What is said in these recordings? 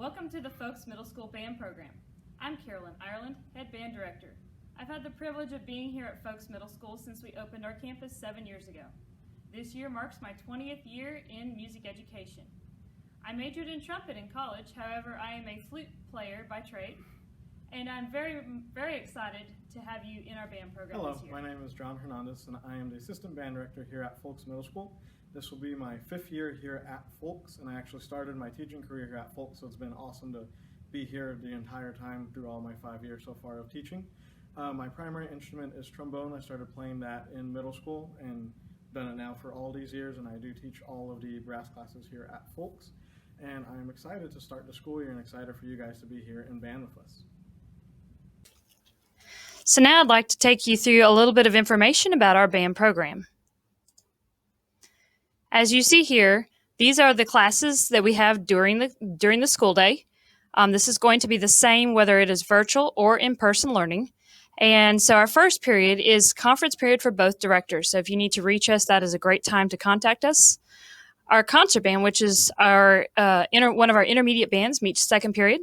Welcome to the Folks Middle School Band Program. I'm Carolyn Ireland, Head Band Director. I've had the privilege of being here at Folks Middle School since we opened our campus 7 years ago. This year marks my 20th year in music education. I majored in trumpet in college, however, I am a flute player by trade, and I'm very excited to have you in our band program this year. Hello, my name is John Hernandez, and I am the Assistant Band Director here at Folks Middle School. This will be my 5th year here at Folks, and I actually started my teaching career here at Folks, so it's been awesome to be here the entire time through all my 5 years so far of teaching. My primary instrument is trombone. I started playing that in middle school and done it now for all these years, and I do teach all of the brass classes here at Folks. And I'm excited to start the school year and excited for you guys to be here in band with us. So now I'd like to take you through a little bit of information about our band program. As you see here, these are the classes that we have during the school day. This is going to be the same whether it is virtual or in-person learning. And so our first period is conference period for both directors. So if you need to reach us, that is a great time to contact us. Our concert band, which is our one of our intermediate bands, meets second period.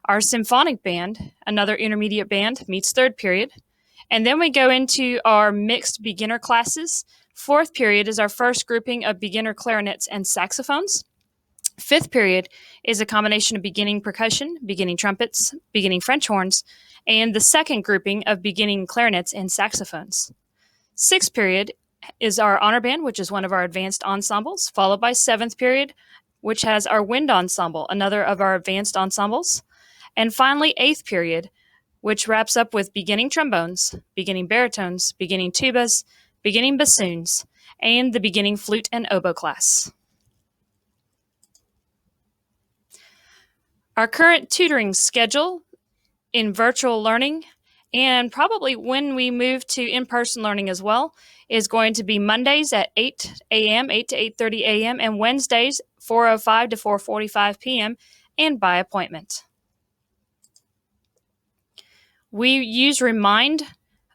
Our symphonic band, another intermediate band, meets third period. And then we go into our mixed beginner classes. Fourth period is our first grouping of beginner clarinets and saxophones. Fifth period is a combination of beginning percussion, beginning trumpets, beginning French horns, and the second grouping of beginning clarinets and saxophones. Sixth period is our honor band, which is one of our advanced ensembles, followed by seventh period, which has our wind ensemble, another of our advanced ensembles. And finally, eighth period, which wraps up with beginning trombones, beginning baritones, beginning tubas, beginning bassoons, and the beginning flute and oboe class. Our current tutoring schedule in virtual learning, and probably when we move to in-person learning as well, is going to be Mondays at 8 a.m., 8 to 8:30 a.m., and Wednesdays 4:05 to 4:45 p.m., and by appointment. We use Remind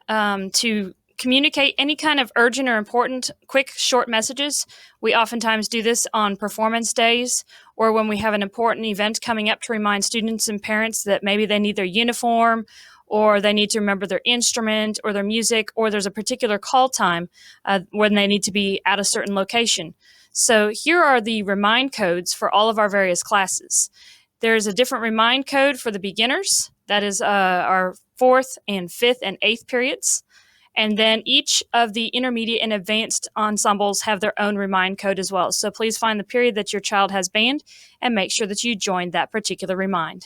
to communicate any kind of urgent or important, quick, short messages. We oftentimes do this on performance days or when we have an important event coming up to remind students and parents that maybe they need their uniform or they need to remember their instrument or their music, or there's a particular call time when they need to be at a certain location. So here are the Remind codes for all of our various classes. There's a different Remind code for the beginners. That is our 4th and 5th and 8th periods. And then each of the intermediate and advanced ensembles have their own Remind code as well. So please find the period that your child has band and make sure that you join that particular Remind.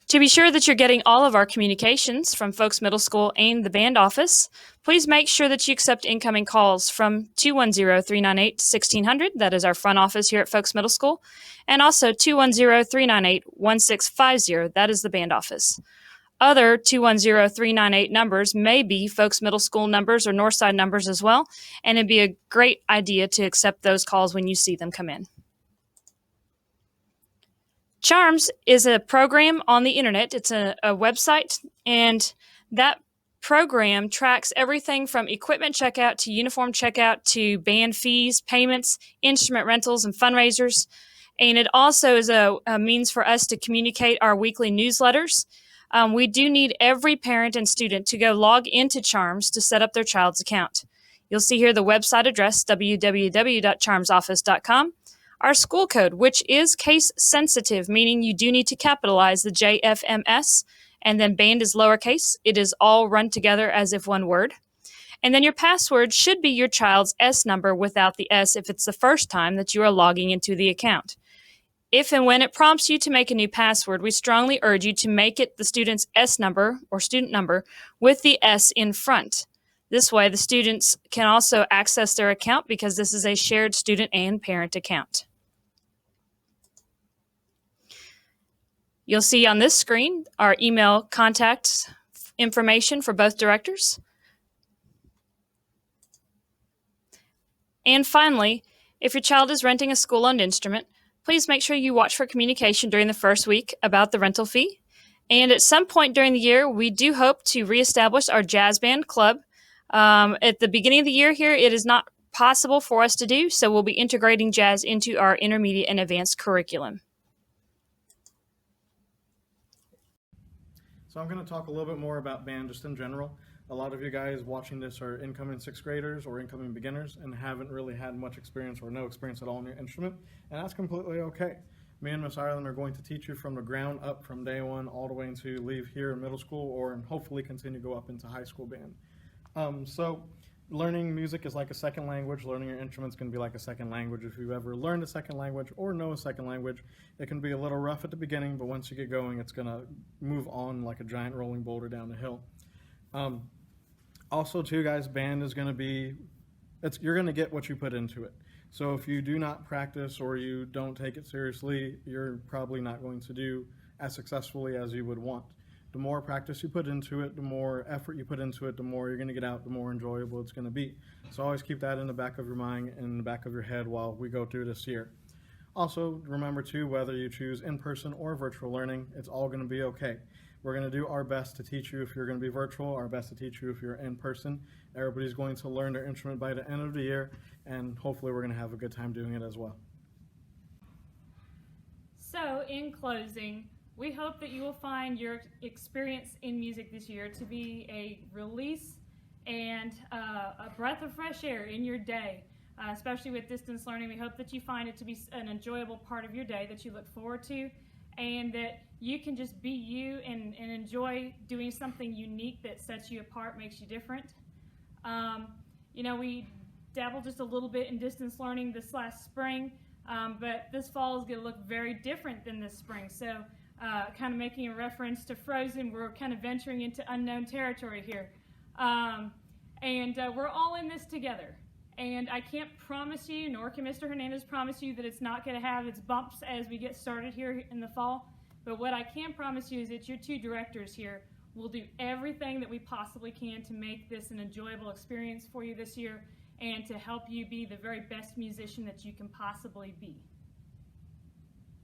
To be sure that you're getting all of our communications from Folks Middle School and the band office, please make sure that you accept incoming calls from 210-398-1600. That is our front office here at Folks Middle School. And also 210-398-1650. That is the band office. Other 210-398 numbers may be Folks Middle School numbers or Northside numbers as well, and it'd be a great idea to accept those calls when you see them come in. Charms is a program on the internet. It's a website, and that program tracks everything from equipment checkout to uniform checkout to band fees, payments, instrument rentals, and fundraisers. And it also is a means for us to communicate our weekly newsletters. We do need every parent and student to go log into Charms to set up their child's account. You'll see here the website address, www.charmsoffice.com. Our school code, which is case sensitive, meaning you do need to capitalize the JFMS, and then band is lowercase. It is all run together as if one word. And then your password should be your child's S number without the S if it's the first time that you are logging into the account. If and when it prompts you to make a new password, we strongly urge you to make it the student's S number or student number with the S in front. This way, the students can also access their account because this is a shared student and parent account. You'll see on this screen our email contact information for both directors. And finally, if your child is renting a school-owned instrument, please make sure you watch for communication during the first week about the rental fee. And at some point during the year, we do hope to reestablish our jazz band club. At the beginning of the year here, it is not possible for us to do, so we'll be integrating jazz into our intermediate and advanced curriculum. So I'm going to talk a little bit more about band just in general. A lot of you guys watching this are incoming sixth graders or incoming beginners and haven't really had much experience or no experience at all in your instrument, and that's completely okay. Me and Miss Ireland are going to teach you from the ground up from day one all the way into leave here in middle school or and hopefully continue to go up into high school band. So learning music is like a second language. Learning your instrument's going to be like a second language. If you've ever learned a second language or know a second language, it can be a little rough at the beginning, but once you get going, it's going to move on like a giant rolling boulder down the hill. Also, too, guys, band is going to be, you're going to get what you put into it. So if you do not practice or you don't take it seriously, you're probably not going to do as successfully as you would want. The more practice you put into it, the more effort you put into it, the more you're going to get out, the more enjoyable it's going to be. So always keep that in the back of your mind and in the back of your head while we go through this year. Also, remember too, whether you choose in-person or virtual learning, it's all going to be okay. We're going to do our best to teach you if you're going to be virtual, our best to teach you if you're in person. Everybody's going to learn their instrument by the end of the year, and hopefully we're going to have a good time doing it as well. So, in closing, we hope that you will find your experience in music this year to be a release and a breath of fresh air in your day, especially with distance learning. We hope that you find it to be an enjoyable part of your day that you look forward to, and that you can just be you and enjoy doing something unique that sets you apart, makes you different. You know, we dabbled just a little bit in distance learning this last spring, but this fall is going to look very different than this spring. So kind of making a reference to Frozen, we're kind of venturing into unknown territory here. And we're all in this together. And I can't promise you, nor can Mr. Hernandez promise you, that it's not going to have its bumps as we get started here in the fall. But what I can promise you is that your two directors here will do everything that we possibly can to make this an enjoyable experience for you this year and to help you be the very best musician that you can possibly be.